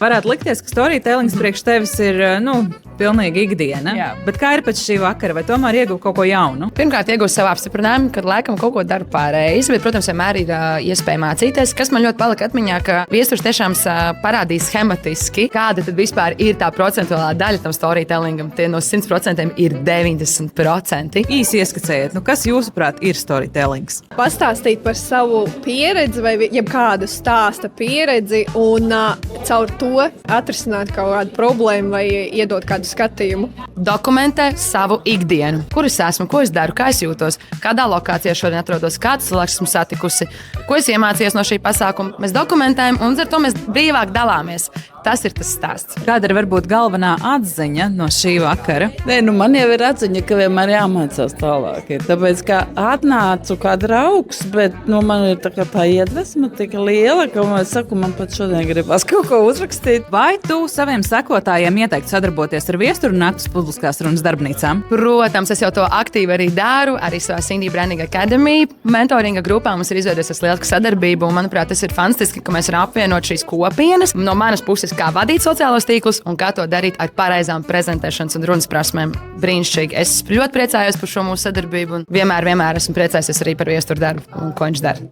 Varētu likties, ka storytellings priekš tevis ir, pilnīgi ikdiena. Jā. Bet kā ir pēc šī vakara? Vai tomēr ieguva kaut ko jaunu? Pirmkārt, iegūstu savu apstiprinājumu, ka laikam kaut ko daru pareizi, bet, protams, vienmēr ir iespēja mācīties. Kas man ļoti palika atmiņā, ka viesturs tiešām parādīja schematiski, kāda tad vispār ir tā procentuālā daļa tam storytellingam. Tie no 100% ir 90%. Īsi ieskicējiet, kas jūsuprāt ir storytellings? Pastāstīt par savu pieredzi vai jebkādu stāsta pieredzi un caur to atrisināt kaut kādu problēmu vai iedot kādu skatījumu. Dokumentē savu ikdienu. Kur es esmu, ko es daru, kā es jūtos, kādā lokācijā šodien atrodos, kāds cilvēks esmu satikusi, ko es iemācījos no šī pasākuma. Mēs dokumentējam un ar to mēs brīvāk dalāmies. Tas ir tas stāsts. Kāda ir varbūt galvenā atziņa no šī vakara? Man jau ir atziņa, ka vienmēr jāmācās tālāk. Tāpēc, ka atnācu kā draugs, bet man ir tā iedvesma tik liela, ka man pat šodien gribas kaut ko uzrakstīt. Vai tu saviem sekotājiem ieteiktu sadarboties ar Viesturu naktas publiskās runas darbnīcām? Protams, es jau to aktīvi arī daru. Arī savā Cindy Branding Academy mentoringa grupā mums ir izveidojusies lieliska sadarbība. Un, manuprāt, tas ir fantastiski, ka mēs varam apvienot šīs kopienas. No manas puses, kā vadīt sociālos tīklus un kā to darīt ar pareizām prezentēšanas un runas prasmēm. Brīnišķīgi. Es ļoti priecājos par šo mūsu sadarbību un vienmēr esmu priecājies arī par Viesturu darbu un ko viņš dara.